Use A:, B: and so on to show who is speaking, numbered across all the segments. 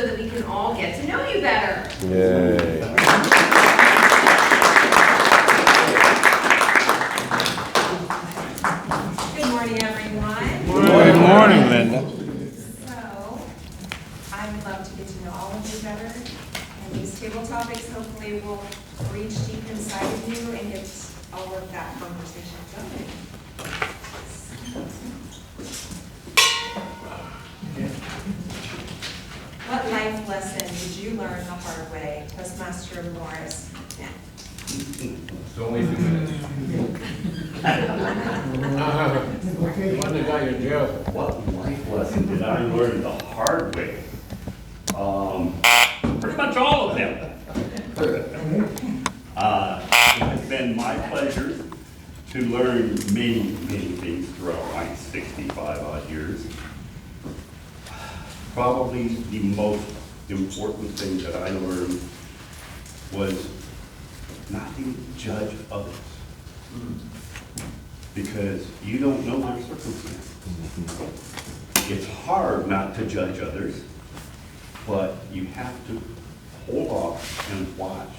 A: so that we can all get to know you better.
B: Yay.
A: Good morning, everyone.
B: Good morning, Linda.
A: So, I would love to get to know all of you better, and these table topics hopefully will reach deep inside of you and get all of that conversation going. What life lesson did you learn the hard way, Toastmaster Morris?
C: It's only 2 minutes. The one that got you in jail.
D: What life lesson did I learn the hard way? Pretty much all of them. It's been my pleasure to learn many, many things throughout my 65 odd years. Probably the most important thing that I learned was not to judge others. Because you don't know their circumstances. It's hard not to judge others, but you have to hold off and watch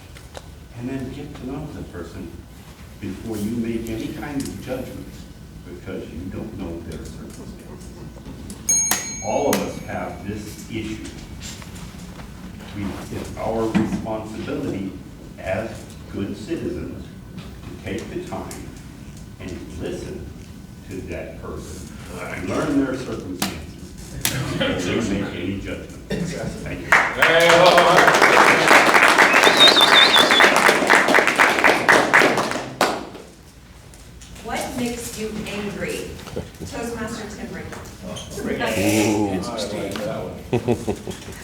D: and then get to know the person before you make any kind of judgment, because you don't know their circumstances. All of us have this issue. It's our responsibility as good citizens to take the time and listen to that person, and learn their circumstances before you make any judgment. Thank you.
A: What makes you angry? Toastmaster Tim Ricker.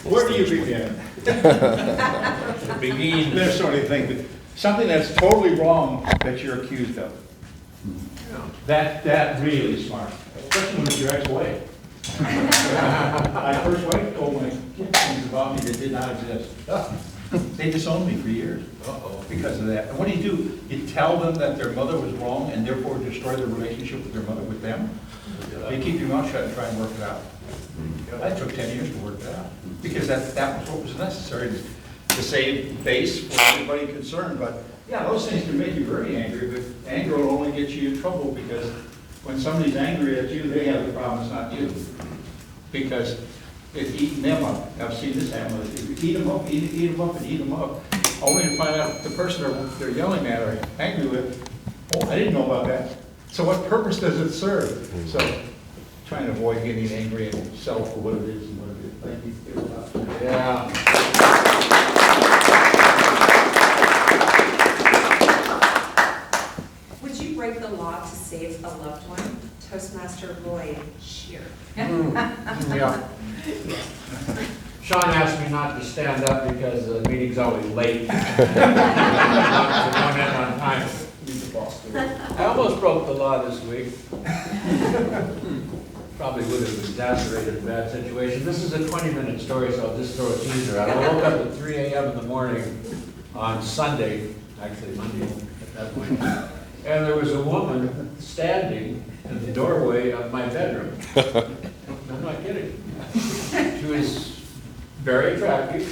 E: Where do you begin?
C: Begin.
E: There's so many things. Something that's totally wrong that you're accused of. That really is smart, especially when it's your ex-wife. My first wife told me things about me that did not exist. They disowned me for years because of that. And what do? You tell them that their mother was wrong and therefore destroy the relationship with their mother with them? You keep your mouth shut and try and work it out. That took 10 years to work it out because that was what was necessary to save face for everybody concerned. But yeah, those things can make you very angry, but anger will only get you in trouble because when somebody's angry at you, they have the problem, it's not you. Because it's eating them up. I've seen this happen. If you eat them up, eat them up, and eat them up, only to find out the person they're yelling at or angry with, oh, I didn't know about that. So what purpose does it serve? So trying to avoid getting angry and settle for what it is and what it is. Thank you.
C: Yeah.
A: Would you break the law to save a loved one? Toastmaster Lloyd Shear.
C: Yeah. Sean asked me not to stand up because the meeting's always late. To come in on time. I almost broke the law this week. Probably would have exacerbated a bad situation. This is a 20-minute story, so I'll just throw a teaser out. I woke up at 3 a.m. in the morning on Sunday, actually Monday at that point, and there was a woman standing in the doorway of my bedroom. I'm not kidding. She was very attractive,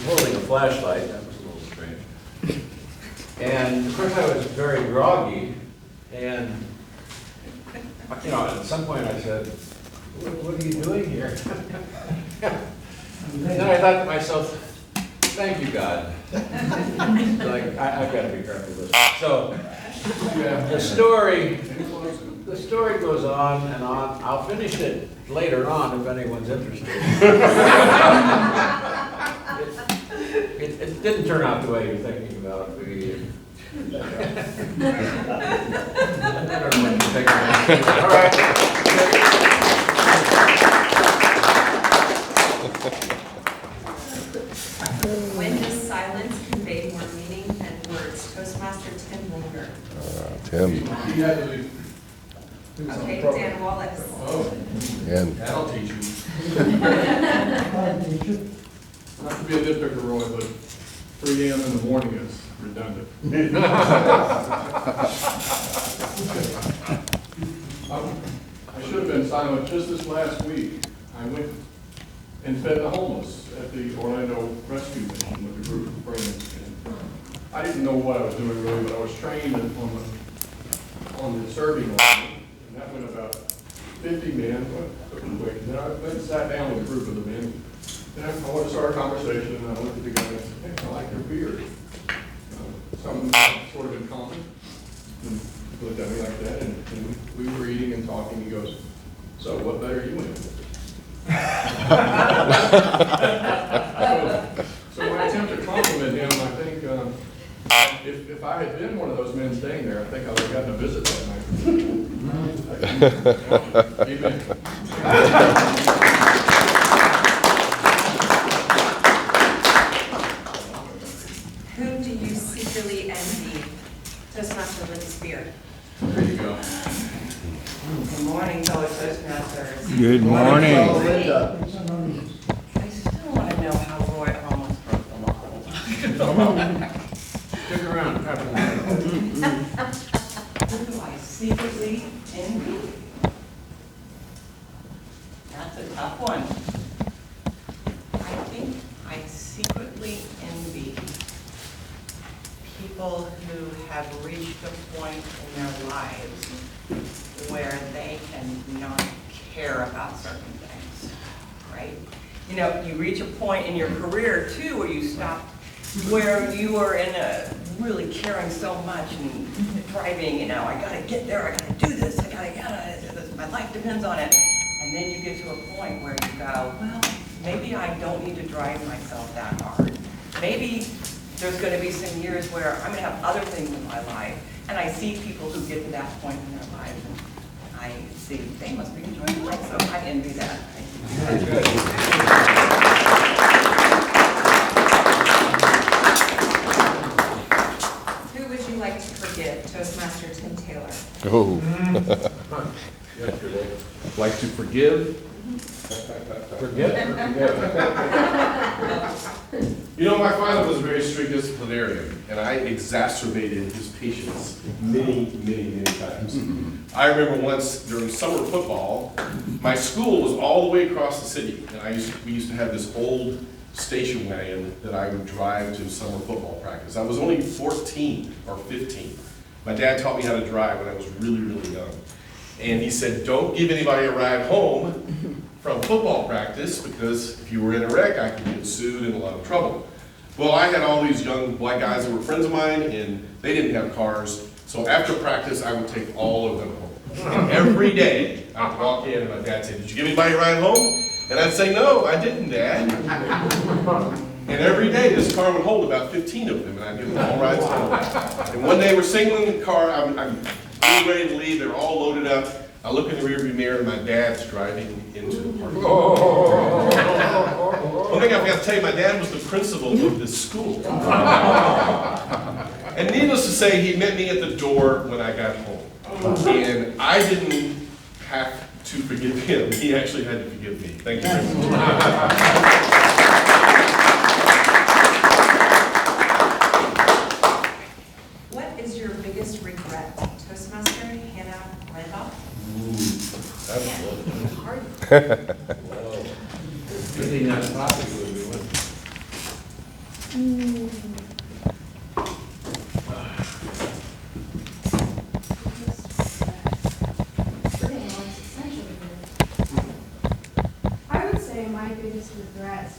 C: holding a flashlight. That was a little strange. And of course I was very groggy, and at some point I said, what are you doing here? And then I thought to myself, thank you, God. Like, I've got to be careful with this. So, the story goes on and on. I'll finish it later on if anyone's interested. It didn't turn out the way you're thinking about it. I don't know what you think about it. All right.
A: When does silence convey more meaning than words? Toastmaster Tim Linger.
B: Tim.
A: Okay, Dan Wallace.
B: And
F: That'll teach you. Not to be a nitpicker, Roy, but 3 a.m. in the morning is redundant. I should have been silent just this last week. I went and fed the homeless at the Orlando Rescue Mission with a group of friends. And I didn't know what I was doing really, but I was trained on the serving line, and that went about 50 men, quick. And then I went and sat down with a group of the men. And I wanted to start a conversation, and I looked at the guy and I said, hey, I like your beard. Something sort of in common. And he looked at me like that, and we were eating and talking. He goes, so what bed are you in? So my attempt to compliment him, I think, if I had been one of those men staying there, I think I would have gotten a visit that night. Amen.
A: Whom do you secretly envy? Toastmaster Linda Spear.
F: There you go.
G: Good morning, fellow Toastmasters.
B: Good morning.
G: I still want to know how Roy almost broke the law.
C: Stick around.
G: Who do I secretly envy? That's a tough one. I think I secretly envy people who have reached a point in their lives where they cannot care about certain things, right? You know, you reach a point in your career too where you stop, where you are in a really caring so much and driving, you know, I gotta get there, I gotta do this, my life depends on it. And then you get to a point where you go, well, maybe I don't need to drive myself that hard. Maybe there's gonna be some years where I'm gonna have other things in my life. And I see people who get to that point in their lives, and I see they must be enjoying life, so I envy that.
C: Very good.
A: Who would you like to forgive? Toastmaster Tim Taylor.
B: Oh.
C: Yesterday.
H: Like to forgive.
C: Forget?
H: You know, my father was a very strict disciplinarian, and I exacerbated his patience many times. I remember once during summer football, my school was all the way across the city, and we used to have this old station wagon that I would drive to summer football practice. I was only 14 or 15. My dad taught me how to drive when I was really young. And he said, don't give anybody a ride home from football practice, because if you were in a wreck, I could get sued and a lot of trouble. Well, I had all these young black guys that were friends of mine, and they didn't have cars. So after practice, I would take all of them home. And every day, I'd walk in, and my dad said, did you give anybody a ride home? And I'd say, no, I didn't, Dad. And every day, this car would hold about 15 of them, and I'd give them all rides home. And one day, we're singing in the car, I'm getting ready to leave, they're all loaded up. I look in the rearview mirror, and my dad's driving into the parking lot. One thing I forgot to tell you, my dad was the principal of this school. And needless to say, he met me at the door when I got home. And I didn't have to forgive him. He actually had to forgive me. Thank you very much.
A: What is your biggest regret? Toastmaster Hannah Randolph?
C: That's
A: Hard.
C: Well, good thing that topic would be one.
I: I would say my biggest regret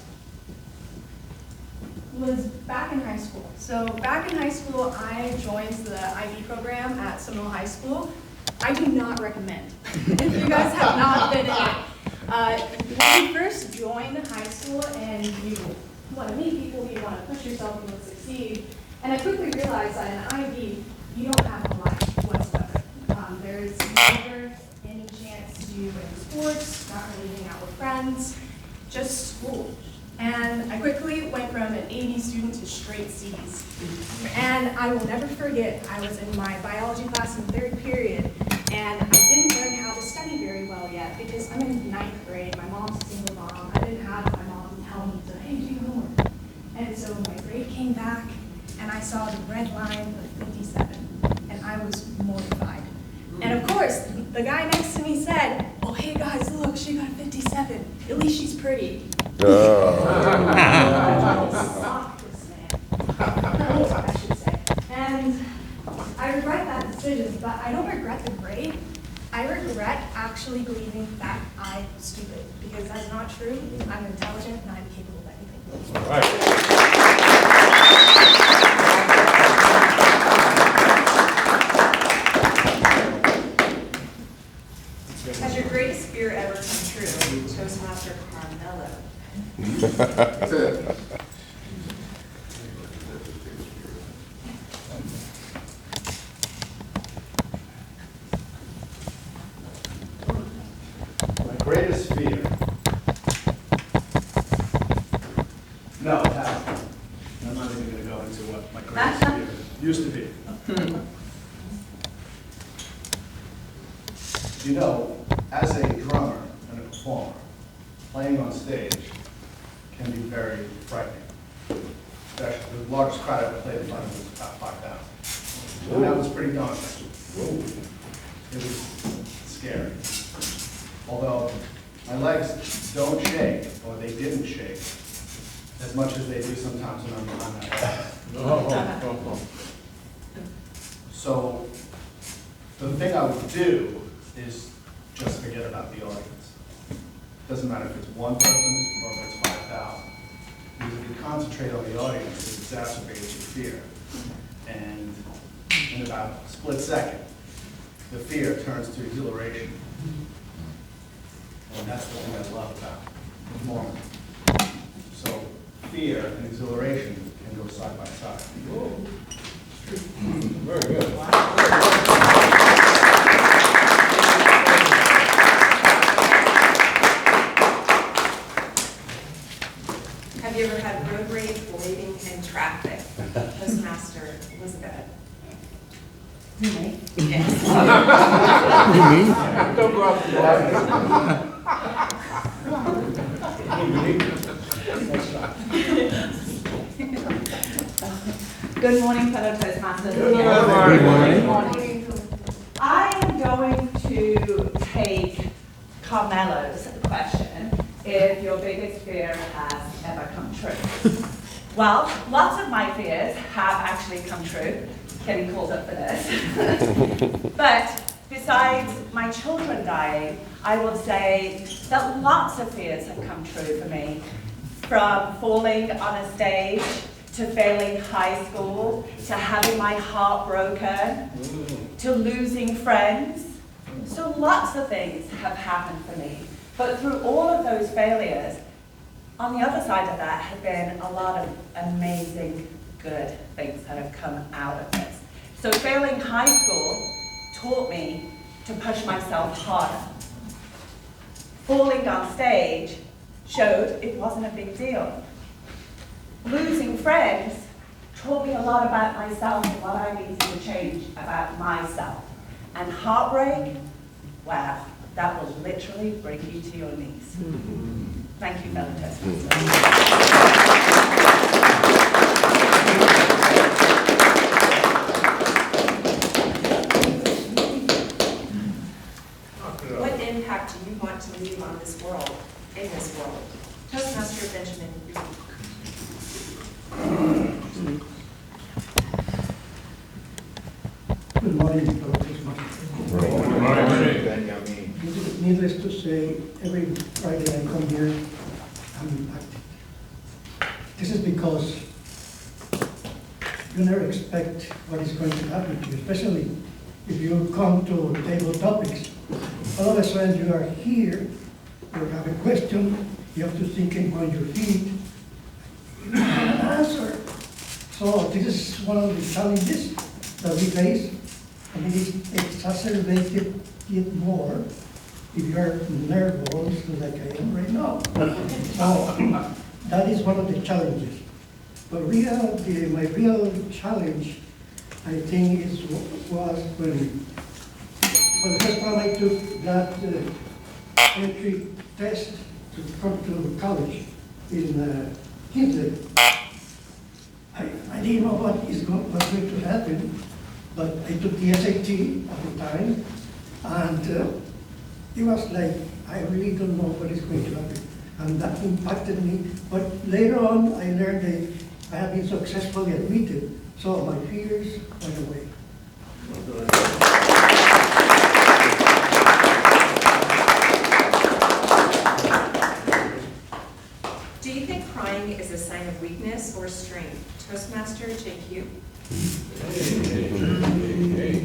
I: was back in high school. So back in high school, I joined the IB program at Seminole High School. I do not recommend, if you guys have not been in it. When you first join high school and you want to meet people, you want to push yourself and succeed, and I quickly realized that in IB, you don't have a life whatsoever. There's never any chance to do any sports, not really hang out with friends, just school. And I quickly went from an 80 student to straight C's. And I will never forget, I was in my biology class in third period, and I didn't learn how to study very well yet because I'm in 9th grade, my mom's a single mom, I didn't have my mom tell me to, hey, do your homework. And so my grade came back, and I saw the red line of 57, and I was mortified. And of course, the guy next to me said, oh, hey guys, look, she got 57. At least she's pretty. Softest man. I should say. And I regret that decision, but I don't regret the grade. I regret actually believing that I was stupid, because that's not true. I'm intelligent and I'm capable of anything.
C: All right.
A: Has your greatest fear ever come true, Toastmaster Carmelo?
J: My greatest fear? No, it hasn't. I'm not even gonna go into what my greatest fear used to be. You know, as a drummer and a performer, playing on stage can be very frightening. Especially the largest crowd I ever played in front of was about 5,000. And that was pretty daunting. It was scary. Although my legs don't shake, or they didn't shake, as much as they do sometimes when I'm behind that wall. So the thing I would do is just forget about the audience. Doesn't matter if it's one person or if it's 5,000. Because if you concentrate on the audience, it exacerbates your fear. And in about a split second, the fear turns to exhilaration. And that's the thing I love about performing. So fear and exhilaration can go side by side.
C: Very good.
A: Have you ever had road rage waiting in traffic? Toastmaster Elizabeth. Yes.
C: Don't go out to
K: Good morning, fellow Toastmasters.
C: Good
K: morning. I am going to take Carmelo's question, if your biggest fear has ever come true. Well, lots of my fears have actually come true, getting called up for this. But besides my children dying, I would say that lots of fears have come true for me. From falling on a stage, to failing high school, to having my heart broken, to losing friends. So lots of things have happened for me. But through all of those failures, on the other side of that have been a lot of amazing good things that have come out of this. So failing high school taught me to push myself harder. Falling on stage showed it wasn't a big deal. Losing friends taught me a lot about myself and what I needed to change about myself. And heartbreak, wow, that will literally bring you to your knees. Thank you, fellow Toastmasters.
A: What impact do you want to leave on this world, in this world? Toastmaster Benjamin.
L: Good morning, fellow Toastmasters. Needless to say, every Friday I come here, I'm impacted. This is because you never expect what is going to happen to you, especially if you come to table topics. All of a sudden you are here, you have a question, you have to think on your feet, you have an answer. So this is one of the challenges that we face, and it is exacerbated yet more if you are nervous like I am right now. So that is one of the challenges. But my real challenge, I think, was when, for the first time I took that entry test to come to college in Kinsley. I didn't know was going to happen, but I took the SAT at the time, and it was like, I really don't know what is going to happen. and that impacted me. But later on, I learned that I have been successfully admitted, so my fears went away.
A: Do you think crying is a sign of weakness or strength? Toastmaster JQ.
C: Hey.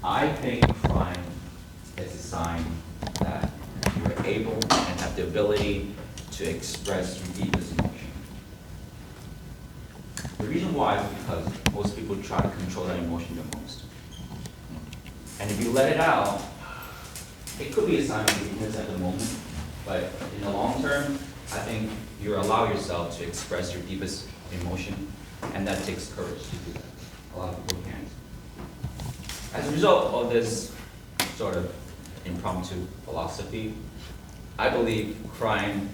M: I think crying is a sign that you're able and have the ability to express your deepest emotion. The reason why is because most people try to control that emotion the most. And if you let it out, it could be a sign of weakness at the moment, but in the long term, I think you allow yourself to express your deepest emotion, and that takes courage to do that. A lot of people can't. As a result of this sort of impromptu philosophy, I believe crying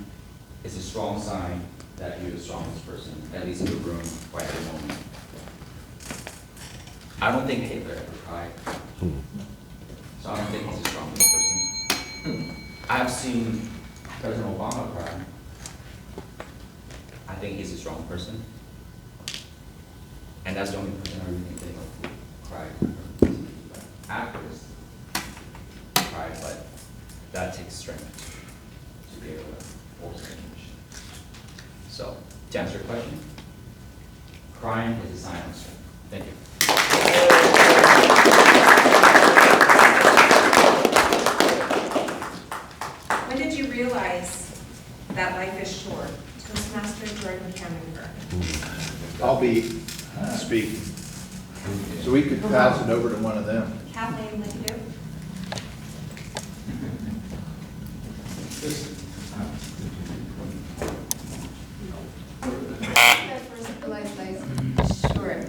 M: is a strong sign that you're the strongest person, at least in the room right at the moment. I don't think Hitler ever cried, so I don't think he's the strongest person. I've seen President Obama cry. I think he's a strong person. And that's the only person I really think of who cried. Actors cry, but that takes strength to be able to hold an emotion. So, to answer your question, crying is a sign of strength. Thank you.
A: When did you realize that life is short? Toastmaster Jordan Camembert.
E: I'll be speaking. So we could pass it over to one of them.
A: Kathleen Lindu.
N: First life short.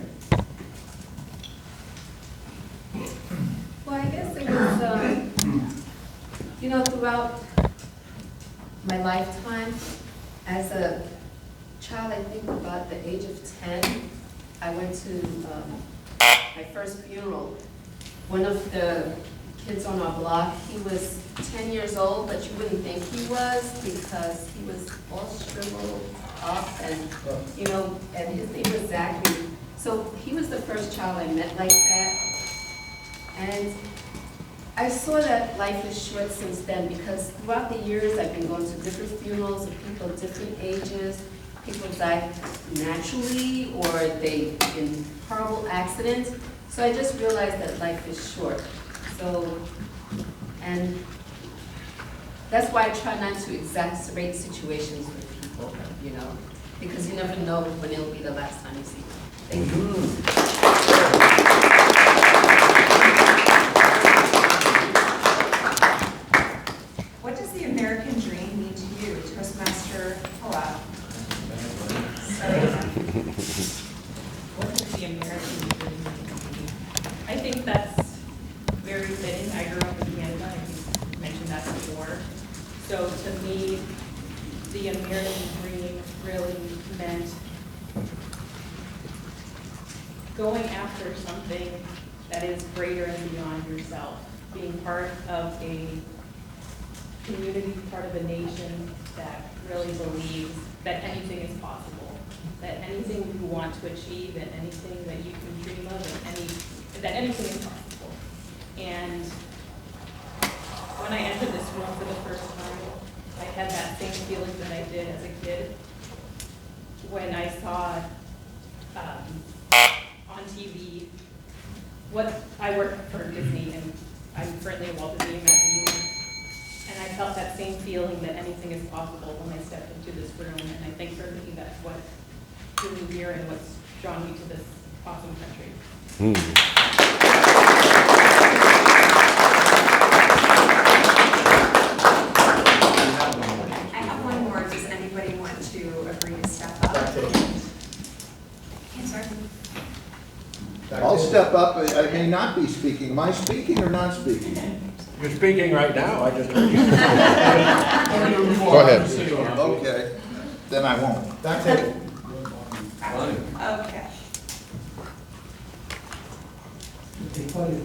N: Well, I guess it was, throughout my lifetime, as a child, I think about the age of 10, I went to my first funeral. One of the kids on our block, he was 10 years old, but you wouldn't think he was because he was all shriveled up and, and his name was Zachary. So he was the first child I met like that. And I saw that life is short since then because throughout the years I've been going to different funerals of people of different ages. People died naturally or they in horrible accidents. So I just realized that life is short. So, and that's why I try not to exacerbate situations with people, because you never know when it'll be the last time you see them. Thank you.
A: What does the American dream mean to you, Toastmaster Paula?
O: What does the American dream mean to me? I think that's very fitting. I grew up in Canada, I think you mentioned that before. So to me, the American dream really meant going after something that is greater and beyond yourself, being part of a community, part of a nation that really believes that anything is possible, that anything you want to achieve and anything that you can dream of, and that anything is possible. And when I entered this room for the first time, I had that same feeling that I did as a kid when I saw on TV I work for Disney and I'm currently a Walt Disney Imagineer. And I felt that same feeling that anything is possible when I stepped into this room. And I think for me, that's what drew me here and what's drawn me to this awesome country.
A: I have one more. Does anybody want to agree to step up? Sorry.
E: I'll step up. I may not be speaking. Am I speaking or not speaking?
C: You're speaking right now, I just heard you.
B: Go ahead.
E: Okay, then I won't. That's it.
A: Okay.
L: they qualify.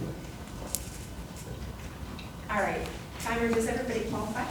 A: All right, timer, does everybody qualify?